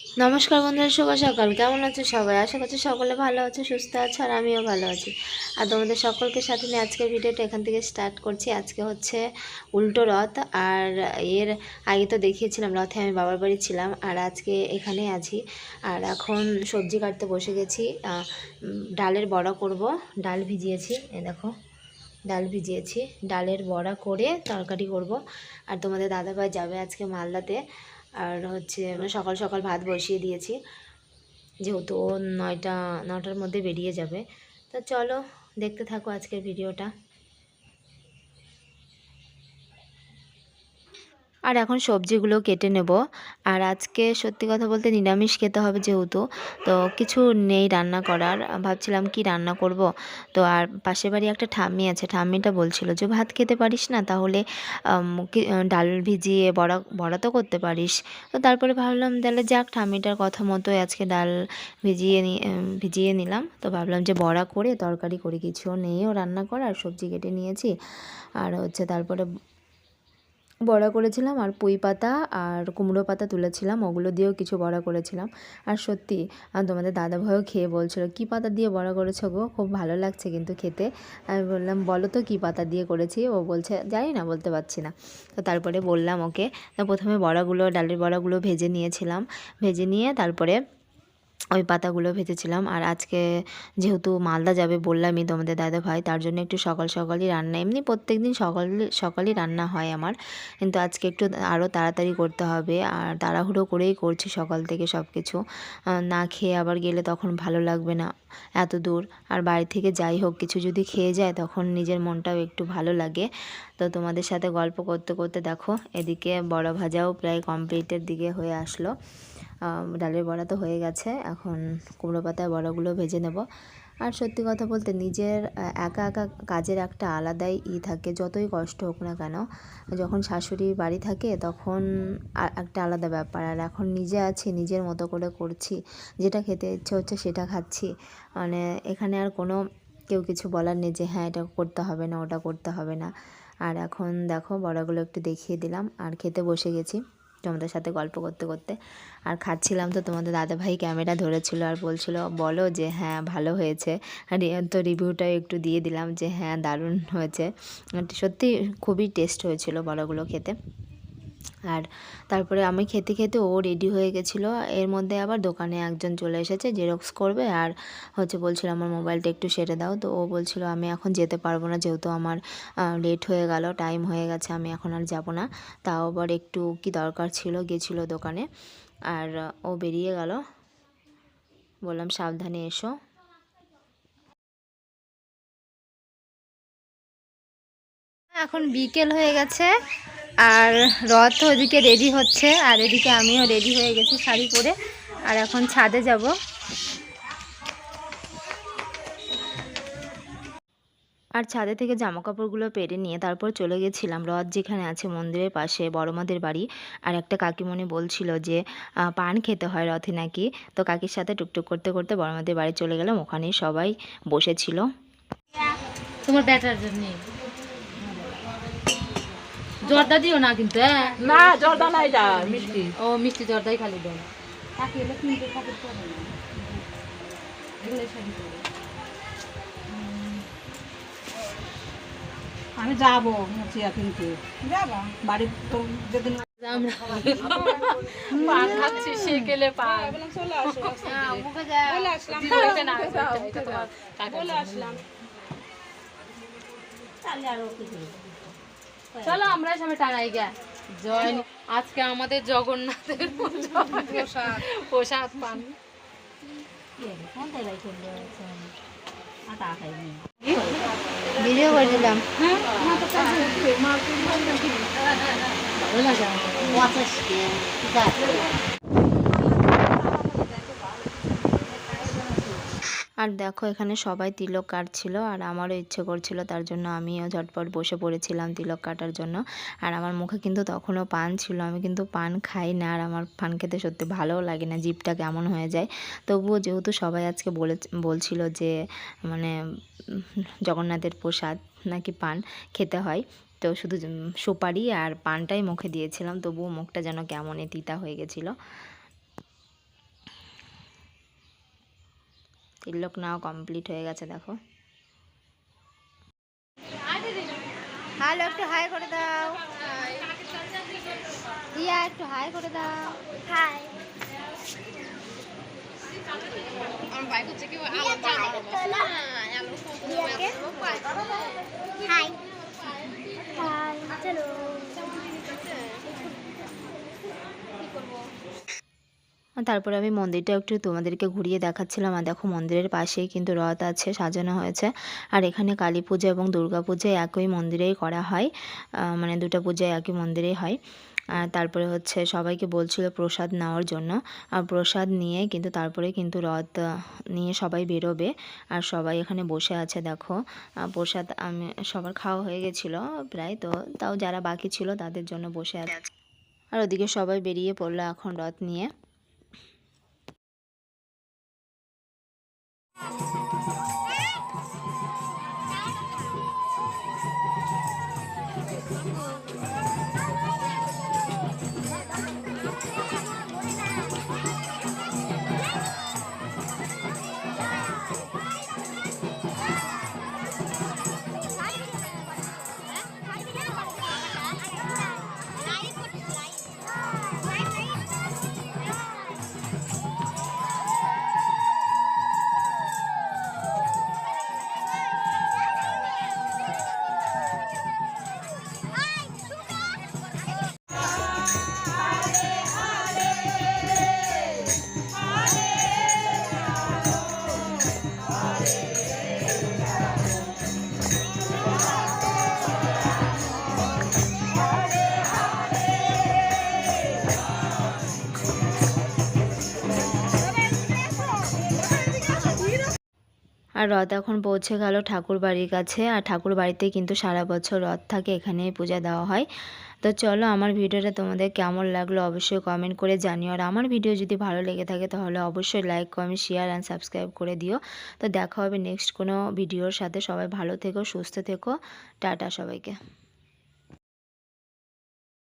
নমস্কার বন্ধুরা, শুভ সকাল। কেমন আছো সবাই? আশা করছি সকলে ভালো আছো, সুস্থ আছো, আর আমিও ভালো আছি। আর তোমাদের সকলকে সাথে নিয়ে আজকের ভিডিওটা এখান থেকে স্টার্ট করছি। আজকে হচ্ছে উল্টো রথ। আর এর আগে তো দেখিয়েছিলাম রথে আমি বাবার বাড়ি ছিলাম, আর আজকে এখানেই আছি। আর এখন সবজি কাটতে বসে গেছি। ডালের বড়া করব। ডাল ভিজিয়েছি, এ দেখো ডাল ভিজিয়েছি। ডালের বড়া করে তরকারি করব। আর তোমাদের দাদাভাই যাবে আজকে মালদাতে। আর হচ্ছে সকাল সকাল ভাত বসিয়ে দিয়েছি, যেহেতু ও নটার মধ্যে বেরিয়ে যাবে। তো চলো দেখতে থাকো আজকের ভিডিওটা। আর এখন সবজিগুলো কেটে নেব। আর আজকে সত্যি কথা বলতে নিরামিষ খেতে হবে, যেহেতু তো কিছু নেই রান্না করার। ভাবছিলাম কি রান্না করব। তো আর পাশের বাড়ি একটা ঠাম্মি আছে, ঠাম্মিটা বলছিল যে ভাত খেতে পারিস না, তাহলে ডাল ভিজিয়ে বড়া বড়া তো করতে পারিস। তো তারপরে ভাবলাম তাহলে যাক, ঠাম্মিটার কথা মতোই আজকে ডাল ভিজিয়ে নিলাম। তো ভাবলাম যে বড়া করে তরকারি করি, কিছুও নেইও রান্না করার, সবজি কেটে নিয়েছি। আর হচ্ছে তারপরে বড়া করেছিলাম, আর পুঁই পাতা আর কুমড়ো পাতা তুলেছিলাম, ওগুলো দিয়েও কিছু বড়া করেছিলাম। আর সত্যি তোমাদের দাদাভাইও খেয়ে বলছিল কী পাতা দিয়ে বড়া করেছো গো, খুব ভালো লাগছে কিন্তু খেতে। আমি বললাম বলো তো কী পাতা দিয়ে করেছি। ও বলছে জানি না, বলতে পারছি না। তো তারপরে বললাম ওকে। তো প্রথমে বড়াগুলো, ডালের বড়াগুলো ভেজে নিয়েছিলাম। ভেজে নিয়ে তারপরে ওই পাতাগুলো ভেজেছিলাম। আর আজকে যেহেতু মালদা যাবে বললামই তোমাদের দাদাভাই, তার জন্য একটু সকাল সকালই রান্না। এমনি প্রত্যেক দিন সকালই রান্না হয় আমার, কিন্তু আজকে একটু আরও তাড়াতাড়ি করতে হবে। আর তাড়াহুড়ো করেই করছি সকাল থেকে সব কিছু। না খেয়ে আবার গেলে তখন ভালো লাগবে না, এত দূর। আর বাড়ি থেকে যাই হোক কিছু যদি খেয়ে যায় তখন নিজের মনটাও একটু ভালো লাগে। তো তোমাদের সাথে গল্প করতে করতে দেখো এদিকে বড়া ভাজাও প্রায় কমপ্লিটের দিকে হয়ে আসলো। ডালের বড়া তো হয়ে গেছে, এখন কুমড়ো পাতায় বড়াগুলো ভেজে নেব। আর সত্যি কথা বলতে নিজের একা একা কাজের একটা আলাদাই থাকে, যতই কষ্ট হোক না কেন। যখন শাশুড়ি বাড়ি থাকে তখন একটা আলাদা ব্যাপার। আর এখন নিজে আছি, নিজের মতো করে করছি, যেটা খেতে ইচ্ছে হচ্ছে সেটা খাচ্ছি। মানে এখানে আর কোনো কেউ কিছু বলার নেই যে হ্যাঁ এটা করতে হবে না, ওটা করতে হবে না। আর এখন দেখো বড়াগুলো একটু দেখিয়ে দিলাম, আর খেতে বসে গেছি তোমাদের সাথে গল্প করতে করতে। আর খাচ্ছিলাম তো তোমাদের দাদাভাই ক্যামেরা ধরেছিল আর বলছিল বলো যে হ্যাঁ ভালো হয়েছে। আর তো রিভিউটাও একটু দিয়ে দিলাম যে হ্যাঁ দারুণ হয়েছে। সত্যি খুবই টেস্ট হয়েছিল বড়াগুলো খেতে। আর তারপরে আমি খেতে খেতে ও রেডি হয়ে গেছিলো। এর মধ্যে আবার দোকানে একজন চলে এসেছে জেরক্স করবে, আর হচ্ছে বলছিল আমার মোবাইলটা একটু সেরে দাও। তো ও বলছিল আমি এখন যেতে পারবো না, যেহেতু আমার লেট হয়ে গেল, টাইম হয়ে গেছে, আমি এখন আর যাব না। তাও আবার একটু কি দরকার ছিল, গেছিলো দোকানে। আর ও বেরিয়ে গেল, বললাম সাবধানে এসো। এখন বিকেল হয়ে গেছে, আর রথ ওদিকে রেডি হচ্ছে, আর এদিকে আমিও রেডি হয়ে গেছি শাড়ি পরে। আর এখন ছাদে যাব। আর ছাদে থেকে জামা কাপড়গুলো পেরে নিয়ে তারপর চলে গেছিলাম রথ যেখানে আছে মন্দিরের পাশে, বড়মাদের বাড়ি। আর একটা কাকিমণি বলছিল যে পান খেতে হয় রথে নাকি। তো কাকির সাথে টুকটুক করতে করতে বড়মাদের বাড়ি চলে গেলাম, ওখানেই সবাই বসেছিল। তোমার ব্যাটার জন্য জর্দা দিও না কিন্তু, হ্যাঁ না জর্দা নাই, এটা মিষ্টি। ও মিষ্টি জর্দাই খালি দেন। আমি যাবো মুচিয়া কিনতে, যাবা বাড়ি তো যেদিন আমরা পান খাচ্ছি সেকেলে পান চলে আসো, মুখে যা বলে আসলাম বলে আসলাম। চলো আমরা সামনে টানাই গা জয়। আজকে আমাদের জগন্নাথের প্রসাদ পান। ভিডিও করে দিলাম। আর দেখো এখানে সবাই তিলক কাটছিল, আর আমারও ইচ্ছে করছিল, তার জন্য আমিও ঝটপট বসে পড়েছিলাম তিলক কাটার জন্য। আর আমার মুখে কিন্তু তখনও পান ছিল, আমি কিন্তু পান খাই না, আর আমার পান খেতে সত্যি ভালোও লাগে না, জিভটা কেমন হয়ে যায়। তবুও যেহেতু সবাই আজকে বলছিল যে মানে জগন্নাথের প্রসাদ নাকি পান খেতে হয়, তো শুধু সুপারি আর পানটাই মুখে দিয়েছিলাম, তবুও মুখটা যেন কেমন তিতা হয়ে গেছিলো। তিলক নাও কমপ্লিট হয়ে গেছে দেখো। হ্যালো, একটু হাই করে দাও। রিয়া একটু হাই করে দাও। হাই। আমার বাইক হচ্ছে কি হাই। চলো। তারপরে আমি মন্দিরটা একটু তোমাদেরকে ঘুরিয়ে দেখাচ্ছিলাম। আর দেখো মন্দিরের পাশেই কিন্তু রথ আছে, সাজানো হয়েছে। আর এখানে কালী পূজা এবং দুর্গা পূজা একই মন্দিরেই করা হয়, মানে দুটো পূজা একই মন্দিরেই হয়। আর তারপরে হচ্ছে সবাইকে বলছিল প্রসাদ নেওয়ার জন্য, আর প্রসাদ নিয়ে কিন্তু তারপরে কিন্তু রথ নিয়ে সবাই বেরোবে। আর সবাই এখানে বসে আছে দেখো। প্রসাদ আমি সবার খাওয়া হয়ে গেছিলো প্রায়, তো তাও যারা বাকি ছিল তাদের জন্য বসে আছে। আর ওদিকে সবাই বেরিয়ে পড়লো এখন রথ নিয়ে। আর রথ এখন পৌঁছে গেল ঠাকুর বাড়ির কাছে। আর ঠাকুর বাড়িতে কিন্তু সারা বছর রথ থাকে, এখানেই পূজা দেওয়া হয়। তো চলো, আমার ভিডিওটা তোমাদের কেমন লাগলো অবশ্যই কমেন্ট করে জানিও। আর আমার ভিডিও যদি ভালো লেগে থাকে তাহলে অবশ্যই like, comment, share and subscribe করে দিও। তো দেখা হবে নেক্সট কোনো ভিডিওর সাথে। সবাই ভালো থেকো, সুস্থ থেকো। টাটা সবাইকে।